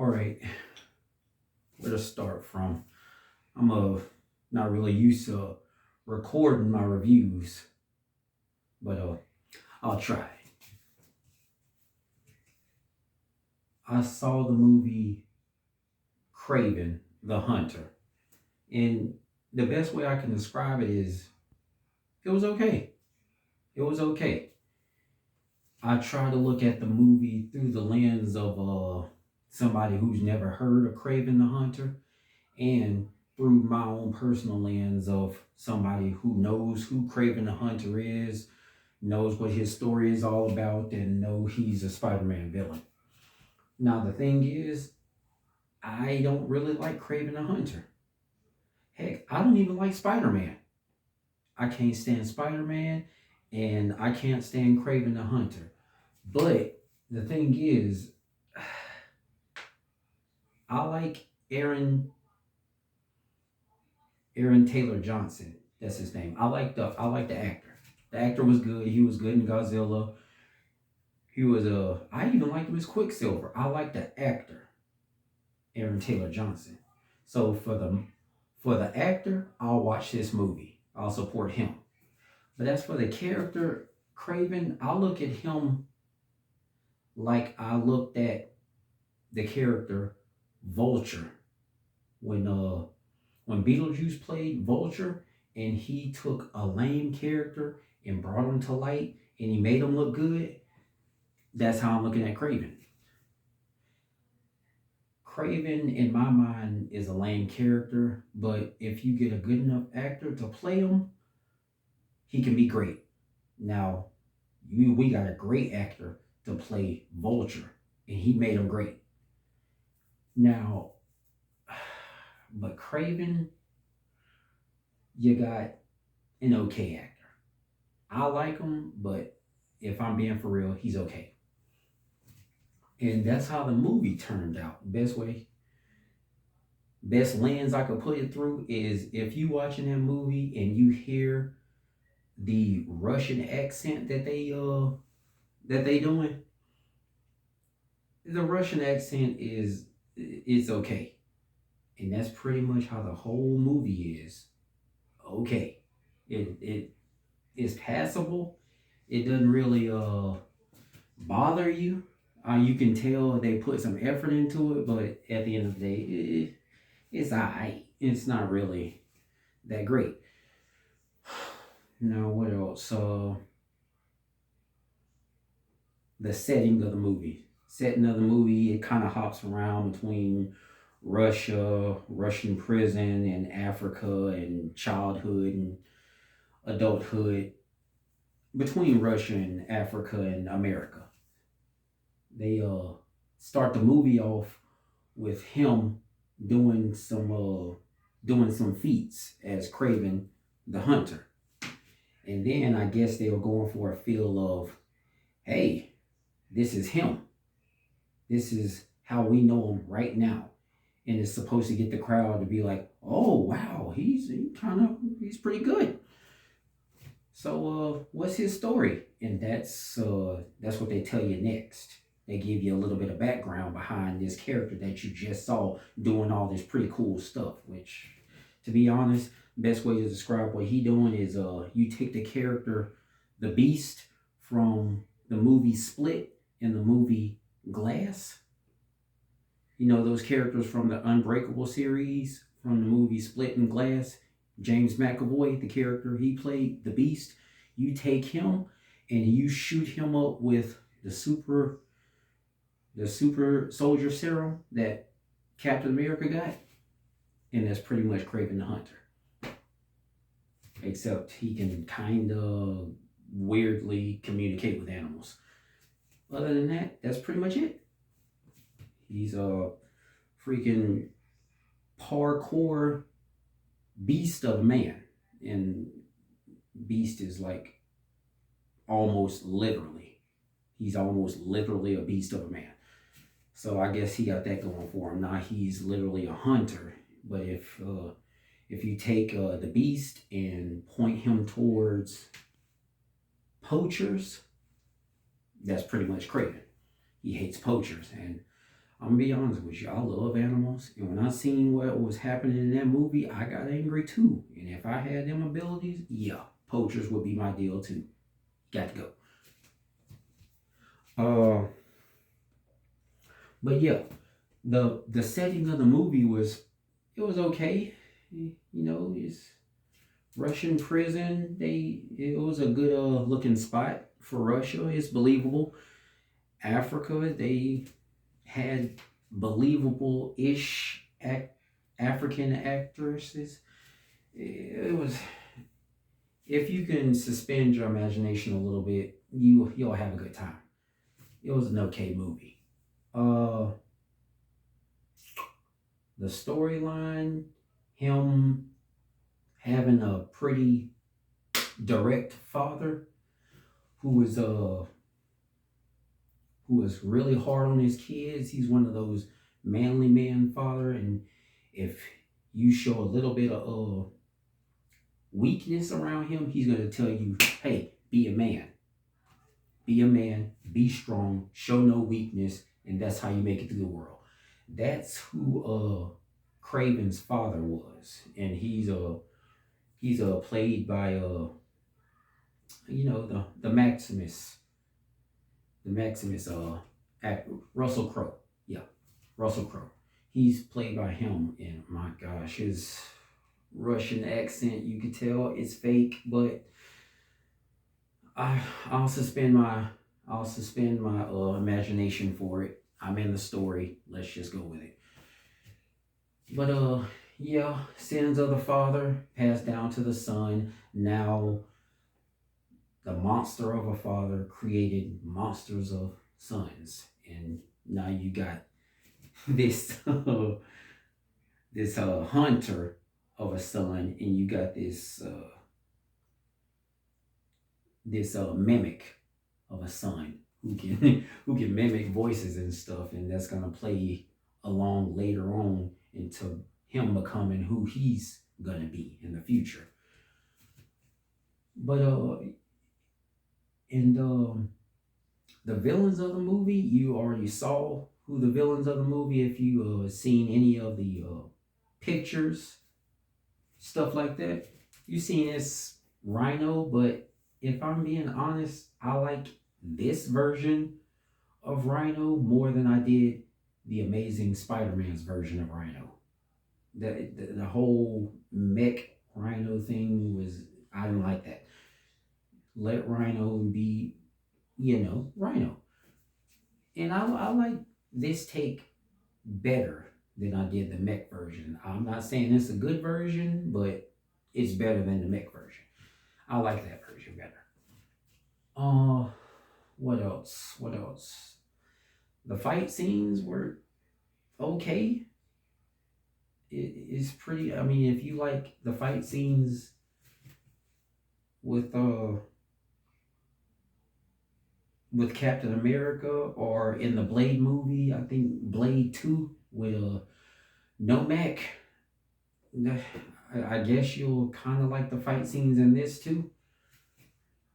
All right, where to start from? I'm not really used to recording my reviews, but I'll try. I saw the movie Kraven the Hunter, and the best way I can describe it is it was okay. It was okay. I try to look at the movie through the lens of somebody who's never heard of Kraven the Hunter, and through my own personal lens of somebody who knows who Kraven the Hunter is, knows what his story is all about, and know he's a Spider-Man villain. Now the thing is, I don't really like Kraven the Hunter. Heck, I don't even like Spider-Man. I can't stand Spider-Man, and I can't stand Kraven the Hunter. But the thing is, I like Aaron Taylor Johnson. That's his name. I like the actor. The actor was good. He was good in Godzilla. He was I even liked him as Quicksilver. I like the actor, Aaron Taylor Johnson. So for the actor, I'll watch this movie. I'll support him. But as for the character, Craven, I look at him like I looked at the character Vulture when Beetlejuice played Vulture, and he took a lame character and brought him to light and he made him look good. That's how I'm looking at Craven. Craven, in my mind, is a lame character, but if you get a good enough actor to play him, he can be great. Now, we got a great actor to play Vulture, and he made him great. Now, but Craven, you got an okay actor. I like him, but if I'm being for real, he's okay. And that's how the movie turned out. Best lens I could put it through is if you watching that movie and you hear the Russian accent that they doing, the Russian accent is okay. And that's pretty much how the whole movie is. Okay. It is passable. It doesn't really bother you. You can tell they put some effort into it, but at the end of the day, it's alright. It's not really that great. Now, what else? The setting of the movie. Setting of the movie, it kind of hops around between Russia, Russian prison, and Africa, and childhood and adulthood, between Russia and Africa and America. They start the movie off with him doing some uh doing some feats as Craven the Hunter. And then I guess they were going for a feel of, hey, this is him. This is how we know him right now. And it's supposed to get the crowd to be like, oh wow, he's pretty good. So what's his story? And that's what they tell you next. They give you a little bit of background behind this character that you just saw doing all this pretty cool stuff. Which, to be honest, best way to describe what he doing is you take the character, the Beast, from the movie Split and the movie Glass. You know those characters from the Unbreakable series, from the movie Split and Glass. James McAvoy, the character he played, the Beast. You take him and you shoot him up with the super soldier serum that Captain America got, and that's pretty much Kraven the Hunter. Except he can kind of weirdly communicate with animals. Other than that, that's pretty much it. He's a freaking parkour beast of a man. And beast is like he's almost literally a beast of a man. So I guess he got that going for him. Now he's literally a hunter. But if you take the beast and point him towards poachers, that's pretty much Kraven. He hates poachers, and I'm gonna be honest with you. I love animals, and when I seen what was happening in that movie, I got angry too. And if I had them abilities, yeah, poachers would be my deal too. Got to go. But yeah, the setting of the movie was it was okay. You know, it's Russian prison. It was a good looking spot for Russia. It's believable. Africa, they had believable ish African actresses. It was if you can suspend your imagination a little bit, you'll have a good time. It was an okay movie. Uh, the storyline, him having a pretty direct father who was really hard on his kids. He's one of those manly man father, and if you show a little bit of weakness around him, he's gonna tell you, "Hey, be a man, be a man, be strong, show no weakness, and that's how you make it through the world." That's who Kraven's father was, and he's played by the Maximus actor Russell Crowe. Yeah, Russell Crowe. He's played by him, and my gosh, his Russian accent, you can tell it's fake, but I I'll suspend my imagination for it. I'm in the story. Let's just go with it. But yeah, sins of the father passed down to the son. Now the monster of a father created monsters of sons, and now you got this this hunter of a son, and you got this mimic of a son who can who can mimic voices and stuff, and that's gonna play along later on into him becoming who he's gonna be in the future. But and the villains of the movie, you already saw who the villains of the movie if you seen any of the pictures, stuff like that. You seen this Rhino, but if I'm being honest, I like this version of Rhino more than I did the Amazing Spider-Man's version of Rhino. The whole mech Rhino thing was I didn't like that. Let Rhino be, Rhino. And I like this take better than I did the mech version. I'm not saying it's a good version, but it's better than the mech version. I like that version better. Uh, what else? What else? The fight scenes were okay. It's pretty. I mean, if you like the fight scenes with Captain America or in the Blade movie, I think Blade 2 with Nomak, I guess you'll kind of like the fight scenes in this too.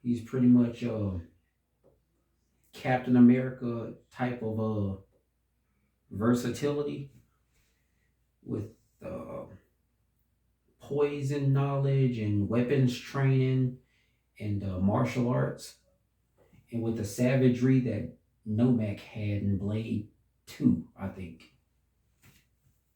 He's pretty much Captain America type of versatility with uh, poison knowledge and weapons training and martial arts, and with the savagery that Nomak had in Blade 2, I think.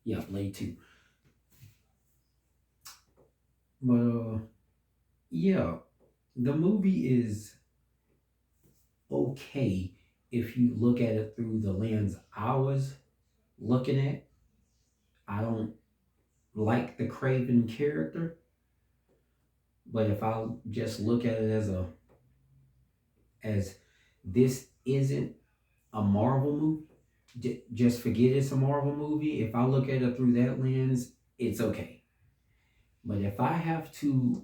Yeah, Blade 2. But yeah, the movie is okay if you look at it through the lens I was looking at. I don't like the Kraven character, but if I just look at it as this isn't a Marvel movie, just forget it's a Marvel movie. If I look at it through that lens, it's okay. But if I have to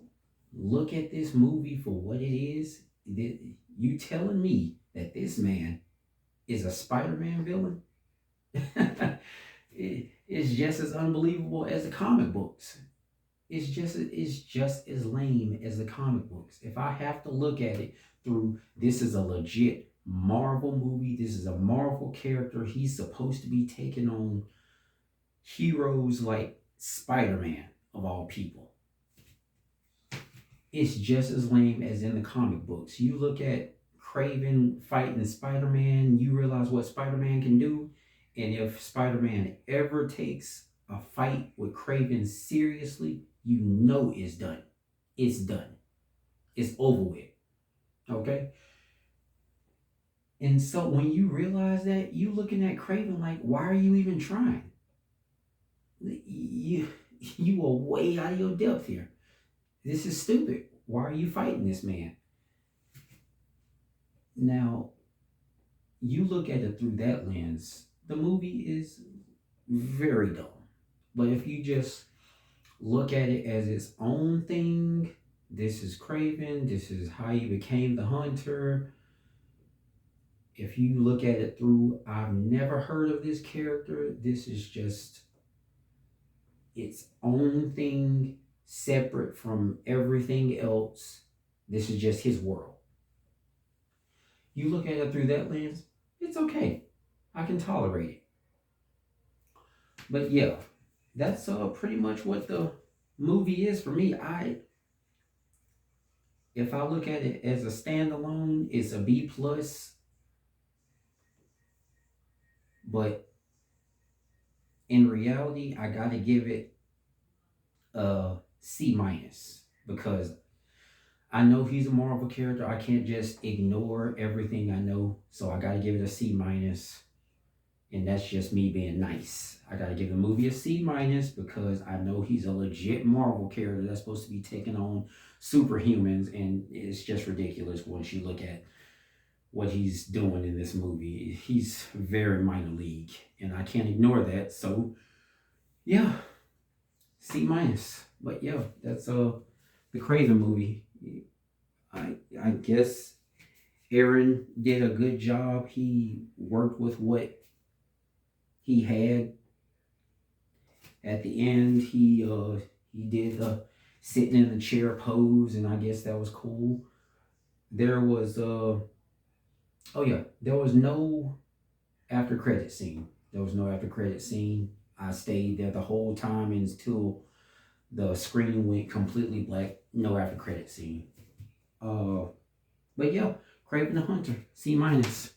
look at this movie for what it is, you telling me that this man is a Spider-Man villain? It's just as unbelievable as the comic books. It's just as lame as the comic books. If I have to look at it through this is a legit Marvel movie. This is a Marvel character. He's supposed to be taking on heroes like Spider-Man, of all people. It's just as lame as in the comic books. You look at Kraven fighting Spider-Man, you realize what Spider-Man can do. And if Spider-Man ever takes a fight with Kraven seriously, you know it's done. It's done. It's over with. Okay? And so when you realize that, you looking at Kraven like, why are you even trying? You you are way out of your depth here. This is stupid. Why are you fighting this man? Now, you look at it through that lens, the movie is very dumb. But if you just look at it as its own thing, this is Craven, this is how he became the hunter. If you look at it through, I've never heard of this character, this is just its own thing, separate from everything else. This is just his world. You look at it through that lens, it's okay. I can tolerate it. But yeah, that's pretty much what the movie is for me. If I look at it as a standalone, it's a B plus. But in reality, I gotta give it a C minus because I know he's a Marvel character. I can't just ignore everything I know, so I gotta give it a C minus. And that's just me being nice. I gotta give the movie a C minus because I know he's a legit Marvel character that's supposed to be taking on superhumans, and it's just ridiculous once you look at what he's doing in this movie. He's very minor league, and I can't ignore that. So yeah, C minus. But yeah, that's the Kraven movie. I guess Aaron did a good job. He worked with what he had at the end. He did the sitting in the chair pose, and I guess that was cool. There was oh yeah, there was no after credit scene. There was no after credit scene. I stayed there the whole time until the screen went completely black. No after credit scene. Uh, but yeah, Kraven the Hunter, C minus.